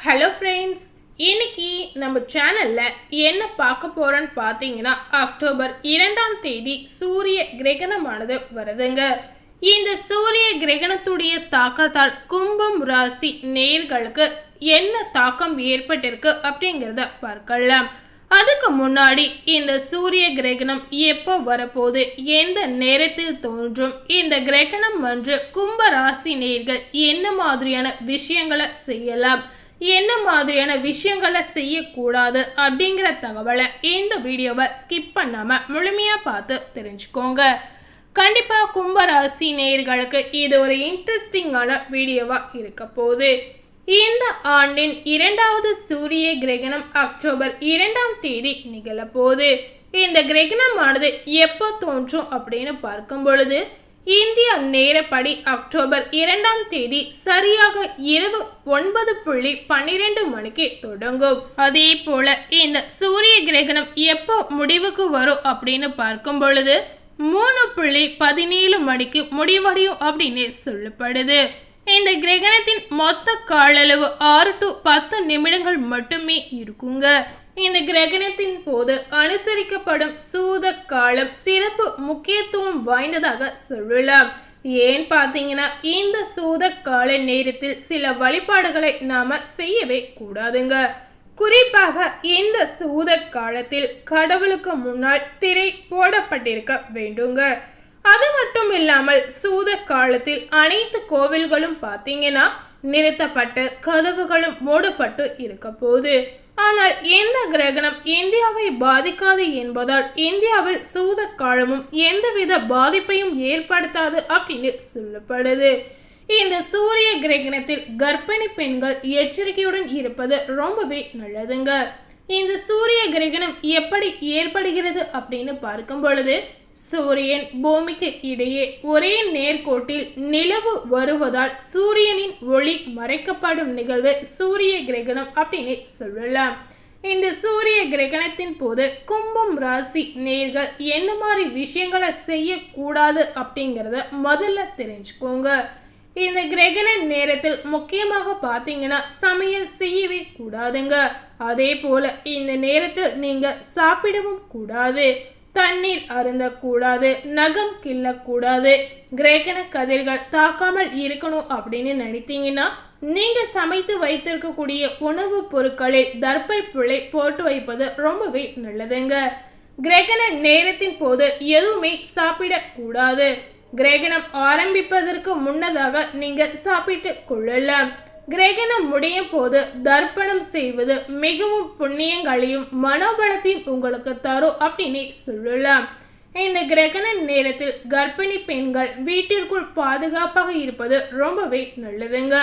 Hello friends, இன்னைக்கு நம்ம சேனலில் என்ன பார்க்க போகிறோன்னு பார்த்தீங்கன்னா அக்டோபர் 2ஆம் தேதி சூரிய கிரகணமானது வருதுங்க. இந்த சூரிய கிரகணத்துடைய தாக்கத்தால் கும்பம் ராசி நேயர்களுக்கு என்ன தாக்கம் ஏற்பட்டிருக்கு அப்படிங்கிறத பார்க்கலாம். அதுக்கு முன்னாடி இந்த சூரிய கிரகணம் எப்போ வரப்போகுது, எந்த நேரத்தில் தோன்றும், இந்த கிரகணம் வந்து கும்ப ராசி நேயர்கள் என்ன மாதிரியான விஷயங்களை செய்யலாம், என்ன மாதிரியான விஷயங்களை செய்யக்கூடாது அப்படிங்கிற தகவலை இந்த வீடியோவை ஸ்கிப் பண்ணாமல் முழுமையாக பார்த்து தெரிஞ்சுக்கோங்க. கண்டிப்பாக கும்பராசி நேயர்களுக்கு இது ஒரு இன்ட்ரெஸ்டிங்கான வீடியோவாக இருக்க போகுது. இந்த ஆண்டின் 2வது சூரிய கிரகணம் அக்டோபர் 2ஆம் தேதி நிகழப்போகுது. இந்த கிரகணமானது எப்போ தோன்றும் அப்படின்னு பார்க்கும் பொழுது இந்திய நேரப்படி அக்டோபர் 2ஆம் தேதி சரியாக இரவு 9:12 மணிக்கு தொடங்கும். அதே போல இந்த சூரிய கிரகணம் எப்போ முடிவுக்கு வரும் அப்படின்னு பார்க்கும் பொழுது 3:17 மணிக்கு முடிவடையும் அப்படின்னு சொல்லப்படுது. இந்த கிரகணத்தின் மொத்த கால அளவு 6 to 10 நிமிடங்கள் மட்டுமே இருக்குங்க. இந்த கிரகணத்தின் போது அனுசரிக்கப்படும் சூத காலம் சிறப்பு முக்கியத்துவம் வாய்ந்ததாக சொல்லலாம். ஏன் பார்த்தீங்கன்னா இந்த சூத கால நேரத்தில் சில வழிபாடுகளை நாம செய்யவே கூடாதுங்க. குறிப்பாக இந்த சூத காலத்தில் கடவுளுக்கு முன்னால் திரை போடப்பட்டிருக்க வேண்டுங்க. அது மட்டும் இல்லாமல் சூத காலத்தில் அனைத்து கோவில்களும் பார்த்தீங்கன்னா நிறுத்தப்பட்டு கதவுகளும் மூடப்பட்டு இருக்க போகுது. ஆனால் இந்த கிரகணம் இந்தியாவை பாதிக்காது என்பதால் இந்தியாவில் சூத காலமும் எந்தவித பாதிப்பையும் ஏற்படுத்தாது அப்படின்னு சொல்லப்படுது. இந்த சூரிய கிரகணத்தில் கர்ப்பிணி பெண்கள் எச்சரிக்கையுடன் இருப்பது ரொம்பவே நல்லதுங்க. இந்த சூரிய கிரகணம் எப்படி ஏற்படுகிறது அப்படின்னு பார்க்கும் பொழுது சூரியன் பூமிக்கு இடையே ஒரே நேர்கோட்டில் நிலவு வருவதால் சூரியனின் ஒளி மறைக்கப்படும் நிகழ்வு சூரிய கிரகணம் அப்படின்னு சொல்லலாம். இந்த சூரிய கிரகணத்தின் போது கும்பம் ராசி நேயர்கள் என்ன மாதிரி விஷயங்களை செய்யக்கூடாது அப்படிங்கிறத முதல்ல தெரிஞ்சுக்கோங்க. இந்த கிரகண நேரத்தில் முக்கியமாக பார்த்தீங்கன்னா சமையல் செய்யவே கூடாதுங்க. அதே போல இந்த நேரத்தில் நீங்க சாப்பிடவும் கூடாது, தண்ணீர் அருந்தக்கூடாது, நகம் கிள்ளக்கூடாது. கிரகண கதிர்கள் தாக்காமல் இருக்கணும் அப்படின்னு நினைத்தீங்கன்னா நீங்க சமைத்து வைத்திருக்கக்கூடிய உணவுப் பொருட்களில் தர்பை புழை போட்டு வைப்பது ரொம்பவே நல்லதுங்க. கிரகண நேரத்தின் போது எதுவுமே சாப்பிடக்கூடாது. கிரகணம் ஆரம்பிப்பதற்கு முன்னதாக நீங்க சாப்பிட்டு கொள்ளலாம். கிரகணம் முடியும் போது தர்ப்பணம் செய்வது மிகவும் புண்ணியங்களையும் மனோபலத்தையும் உங்களுக்கு தரும் அப்படின்னு சொல்லலாம். இந்த கிரகண நேரத்தில் கர்ப்பிணி பெண்கள் வீட்டிற்குள் பாதுகாப்பாக இருப்பது ரொம்பவே நல்லதுங்க.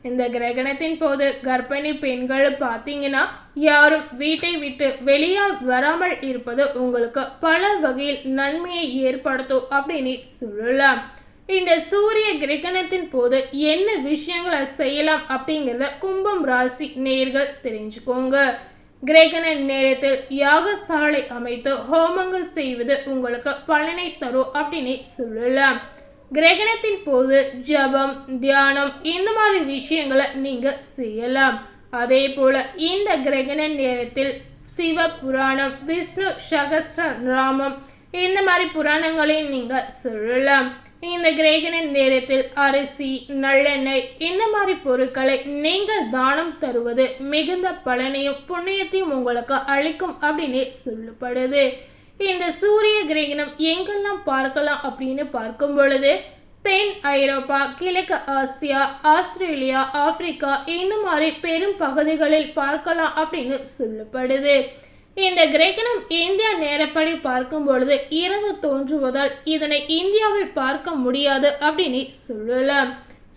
இந்த கிரகணத்தின் போது கர்ப்பிணி பெண்கள் பார்த்தீங்கன்னா யாரும் வீட்டை விட்டு வெளியே வராமல் இருப்பது உங்களுக்கு பல வகையில் நன்மையை ஏற்படுத்தும் அப்படின்னு சொல்லலாம். இந்த சூரிய கிரகணத்தின் போது என்ன விஷயங்களை செய்யலாம் அப்படிங்கிறத கும்பம் ராசி நேயர்கள் தெரிஞ்சுக்கோங்க. கிரகண நேரத்தில் யாகசாலை அமைத்து ஹோமங்கள் செய்வது உங்களுக்கு பலனை தரும் அப்படின்னு சொல்லலாம். கிரகணத்தின் போது ஜபம், தியானம் இந்த மாதிரி விஷயங்களை நீங்க செய்யலாம். அதே போல இந்த கிரகண நேரத்தில் சிவ புராணம், விஷ்ணு சகஸ்ரநாமம் இந்த மாதிரி புராணங்களையும் நீங்க சொல்லலாம். இந்த கிரகண நேரத்தில் அரிசி, நல்லெண்ணெய் இந்த மாதிரி பொருட்களை நீங்கள் தானம் தருவது மிகுந்த பலனையும் புண்ணியத்தையும் உங்களுக்கு அளிக்கும் அப்படின்னு சொல்லப்படுது. இந்த சூரிய கிரகணம் எங்கெல்லாம் பார்க்கலாம் அப்படின்னு பார்க்கும் பொழுது தென் ஐரோப்பா, கிழக்கு ஆசியா, ஆஸ்திரேலியா, ஆப்பிரிக்கா இந்த மாதிரி பெரும் பகுதிகளில் பார்க்கலாம் அப்படின்னு சொல்லப்படுது. இந்த கிரகணம் இந்தியா நேரப்படி பார்க்கும் பொழுது இரவு தோன்றுவதால் இதனை இந்தியாவில் பார்க்க முடியாது அப்படின்னு சொல்லலாம்.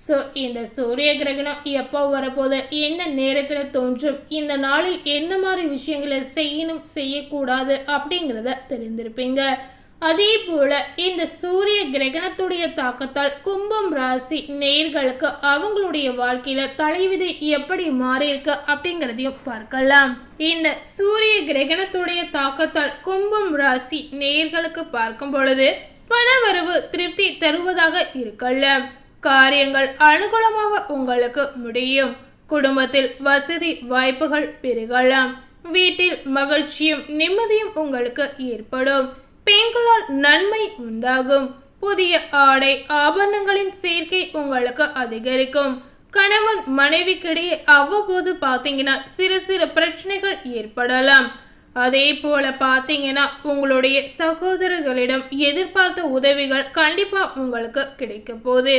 ஸோ இந்த சூரிய கிரகணம் எப்போ வரப்போது, என்ன நேரத்தில் தோன்றும், இந்த நாளில் என்ன மாதிரி விஷயங்களை செய்யணும் செய்யக்கூடாது அப்படிங்கிறத தெரிந்திருப்பீங்க. அதே போல இந்த சூரிய கிரகணத்துடைய தாக்கத்தால் கும்பம் ராசி நேயர்களுக்கு அவங்களுடைய வாழ்க்கையில தலைவிதி எப்படி மாறி இருக்கு அப்படிங்கிறதையும் பார்க்கலாம். இந்த சூரிய கிரகணத்துடைய தாக்கத்தால் கும்பம் ராசி நேயர்களுக்கு பார்க்கும் பொழுது பணவரவு திருப்தி தருவதாக இருக்கலாம். காரியங்கள் அனுகூலமாக உங்களுக்கு முடியும். குடும்பத்தில் வசதி வாய்ப்புகள் பெருகலாம். வீட்டில் மகிழ்ச்சியும் நிம்மதியும் உங்களுக்கு ஏற்படும். பெண்களால் நன்மை உண்டாகும். புதிய ஆடை ஆபரணங்களின் சேர்க்கை உங்களுக்கு அதிகரிக்கும். கணவன் மனைவிக்கிடையே அவ்வப்போது பார்த்தீங்கன்னா சிறு சிறு பிரச்சனைகள் ஏற்படலாம். அதே போல பார்த்தீங்கன்னா உங்களுடைய சகோதரர்களிடம் எதிர்பார்த்த உதவிகள் கண்டிப்பா உங்களுக்கு கிடைக்க போகுது.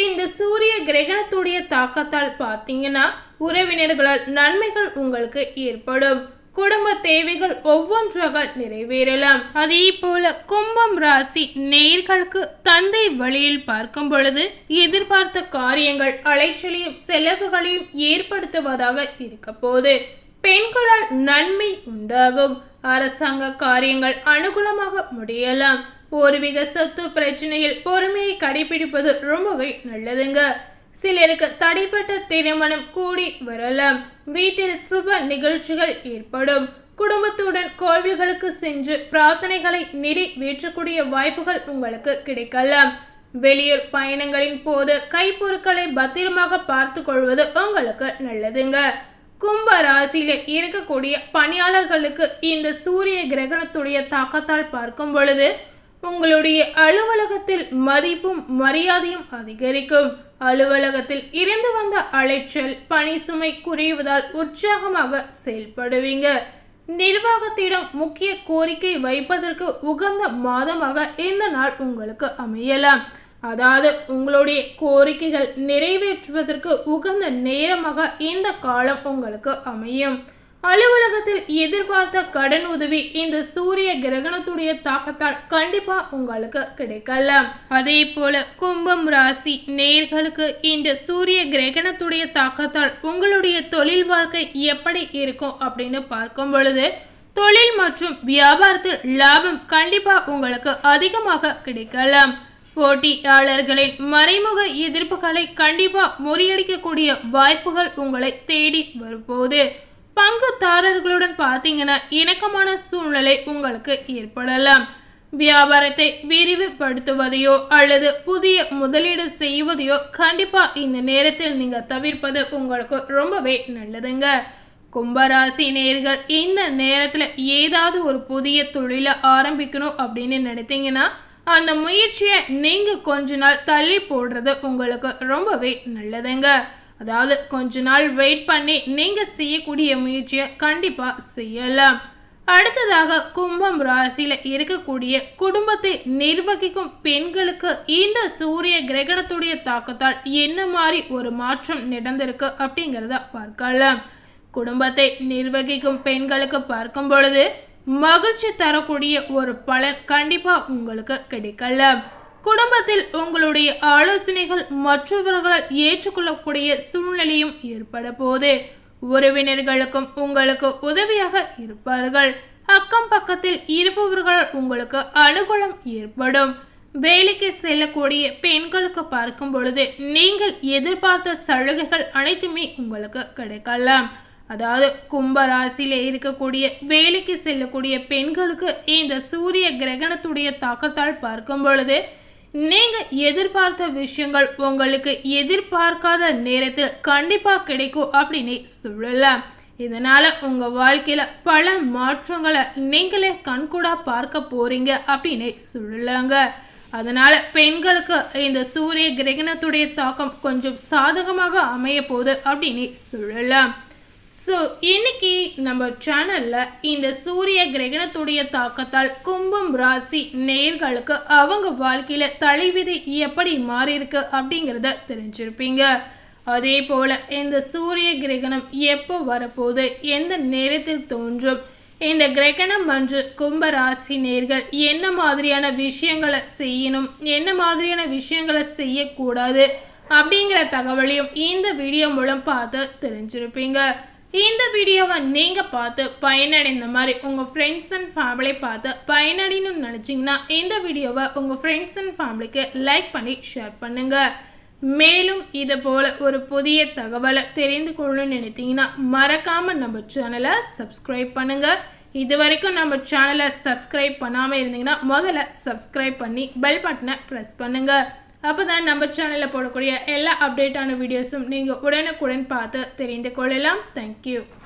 இந்த சூரிய கிரகணத்துடைய தாக்கத்தால் பார்த்தீங்கன்னா உறவினர்களால் நன்மைகள் உங்களுக்கு ஏற்படும். குடும்ப தேவைகள் ஒவ்வொன்றாக நிறைவேறலாம். அதே போல கும்பம் ராசி நேயர்களுக்கு தந்தை வழியில் பார்க்கும் பொழுது எதிர்பார்த்த காரியங்கள் அலைச்சலையும் செலவுகளையும் ஏற்படுத்துவதாக இருக்க போது. பெண்களால் நன்மை உண்டாகும். அரசாங்க காரியங்கள் அனுகூலமாக முடியலாம். பூர்வீக சொத்து பிரச்சனையில் பொறுமையை கடைபிடிப்பது ரொம்பவே நல்லதுங்க. சிலருக்கு தடைப்பட்ட திருமணம் கூடி வரலாம். வீட்டில் சுப நிகழ்ச்சிகள் ஏற்படும். குடும்பத்துடன் கோவில்களுக்கு சென்று பிரார்த்தனைகளை நிறைவேற்றக்கூடிய வாய்ப்புகள் உங்களுக்கு கிடைக்கலாம். வெளியூர் பயணங்களின் போது கைப்பொருட்களை பத்திரமாக பார்த்து கொள்வது உங்களுக்கு நல்லதுங்க. கும்ப ராசியில இருக்கக்கூடிய பணியாளர்களுக்கு இந்த சூரிய கிரகணத்துடைய தாக்கத்தால் பார்க்கும் பொழுது உங்களுடைய அலுவலகத்தில் மதிப்பும் மரியாதையும் அதிகரிக்கும். அலுவலகத்தில் இருந்து வந்த அலைச்சல் பணி சுமை குறைவதால் உற்சாகமாக செயல்படுவீங்க. நிர்வாகத்திடம் முக்கிய கோரிக்கை வைப்பதற்கு உகந்த மாதமாக இந்த நாள் உங்களுக்கு அமையலாம். அதாவது உங்களுடைய கோரிக்கைகள் நிறைவேற்றுவதற்கு உகந்த நேரமாக இந்த காலம் உங்களுக்கு அமையும். அலுவலகத்தில் எதிர்பார்த்த கடன் உதவி இந்த சூரிய கிரகணத்துடைய தாக்கத்தால் கண்டிப்பா உங்களுக்கு கிடைக்கலாம். அதே போல கும்பம் ராசி நேயர்களுக்கு இந்த சூரிய கிரகணத்துடைய தாக்கத்தால் உங்களுடைய தொழில் வாழ்க்கை எப்படி இருக்கும் அப்படின்னு பார்க்கும் பொழுது தொழில் மற்றும் வியாபாரத்தில் லாபம் கண்டிப்பா உங்களுக்கு அதிகமாக கிடைக்கலாம். போட்டியாளர்களின் மறைமுக எதிர்ப்புகளை கண்டிப்பா முறியடிக்கக்கூடிய வாய்ப்புகள் உங்களை தேடி வரும்போது பங்குதாரர்களுடன் பார்த்தீங்கன்னா இணக்கமான சூழ்நிலை உங்களுக்கு ஏற்படலாம். வியாபாரத்தை விரிவுபடுத்துவதையோ அல்லது புதிய முதலீடு செய்வதையோ கண்டிப்பா இந்த நேரத்தில் நீங்க தவிர்ப்பது உங்களுக்கு ரொம்பவே நல்லதுங்க. கும்பராசி நேயர்கள் இந்த நேரத்துல ஏதாவது ஒரு புதிய தொழிலை ஆரம்பிக்கணும் அப்படின்னு நினைத்தீங்கன்னா அந்த முயற்சியை நீங்க கொஞ்ச நாள் தள்ளி போடுறது உங்களுக்கு ரொம்பவே நல்லதுங்க. அதாவது கொஞ்ச நாள் வெயிட் பண்ணி நீங்க செய்யக்கூடிய முயற்சியை கண்டிப்பா செய்யலாம். அடுத்ததாக கும்பம் ராசியில இருக்கக்கூடிய குடும்பத்தை நிர்வகிக்கும் பெண்களுக்கு இந்த சூரிய கிரகணத்துடைய தாக்கத்தால் என்ன மாதிரி ஒரு மாற்றம் நடந்திருக்கு அப்படிங்கிறத பார்க்கலாம். குடும்பத்தை நிர்வகிக்கும் பெண்களுக்கு பார்க்கும் பொழுது மகிழ்ச்சி தரக்கூடிய ஒரு பலன் கண்டிப்பா உங்களுக்கு கிடைக்கலாம். குடும்பத்தில் உங்களுடைய ஆலோசனைகள் மற்றவர்களால் ஏற்றுக்கொள்ளக்கூடிய சூழ்நிலையும் ஏற்பட போது உறவினர்களுக்கும் உங்களுக்கு உதவியாக இருப்பார்கள். அக்கம் பக்கத்தில் இருப்பவர்களால் உங்களுக்கு அனுகூலம் ஏற்படும். வேலைக்கு செல்லக்கூடிய பெண்களுக்கு பார்க்கும் பொழுது நீங்கள் எதிர்பார்த்த சலுகைகள் அனைத்துமே உங்களுக்கு கிடைக்கலாம். அதாவது கும்பராசியில இருக்கக்கூடிய வேலைக்கு செல்லக்கூடிய பெண்களுக்கு இந்த சூரிய கிரகணத்துடைய தாக்கத்தால் பார்க்கும் பொழுது நீங்க எதிர்பார்த்த விஷயங்கள் உங்களுக்கு எதிர்பார்க்காத நேரத்தில் கண்டிப்பா கிடைக்கும் அப்படின்னு சொல்லலாம். இதனால உங்க வாழ்க்கையில பல மாற்றங்களை நீங்களே கண்கூடா பார்க்க போறீங்க அப்படின்னு சொல்லலாங்க. அதனால பெண்களுக்கு இந்த சூரிய கிரகணத்துடைய தாக்கம் கொஞ்சம் சாதகமாக அமைய போகுது அப்படின்னு சொல்லலாம். ஸோ இன்னைக்கு நம்ம சேனலில் இந்த சூரிய கிரகணத்துடைய தாக்கத்தால் கும்பம் ராசி நேயர்களுக்கு அவங்க வாழ்க்கையில் தலைவிதி எப்படி மாறியிருக்கு அப்படிங்கிறத தெரிஞ்சிருப்பீங்க. அதே போல் இந்த சூரிய கிரகணம் எப்போ வரப்போகுது, எந்த நேரத்தில் தோன்றும், இந்த கிரகணம் அன்று கும்ப ராசி நேயர்கள் என்ன மாதிரியான விஷயங்களை செய்யணும், என்ன மாதிரியான விஷயங்களை செய்யக்கூடாது அப்படிங்கிற தகவலையும் இந்த வீடியோ மூலம் பார்த்து தெரிஞ்சிருப்பீங்க. இந்த வீடியோவை நீங்கள் பார்த்து பயனடைந்த மாதிரி உங்கள் ஃப்ரெண்ட்ஸ் அண்ட் ஃபேமிலி பார்த்து பயனடையணும்னு நினச்சிங்கன்னா இந்த வீடியோவை உங்கள் ஃப்ரெண்ட்ஸ் அண்ட் ஃபேமிலிக்கு லைக் பண்ணி ஷேர் பண்ணுங்கள். மேலும் இதை போல் ஒரு புதிய தகவலை தெரிந்து கொள்ளணும்னு நினைத்தீங்கன்னா மறக்காமல் நம்ம சேனலை சப்ஸ்கிரைப் பண்ணுங்கள். இது வரைக்கும் நம்ம சேனலை சப்ஸ்கிரைப் பண்ணாமல் இருந்தீங்கன்னா முதல்ல சப்ஸ்கிரைப் பண்ணி பெல் பட்டனை ப்ரெஸ் பண்ணுங்கள். அப்போ தான் நம்ம சேனலில் போடக்கூடிய எல்லா அப்டேட்டான வீடியோஸும் நீங்கள் உடனுக்குடன் பார்த்து தெரிந்து கொள்ளலாம். தேங்க்யூ.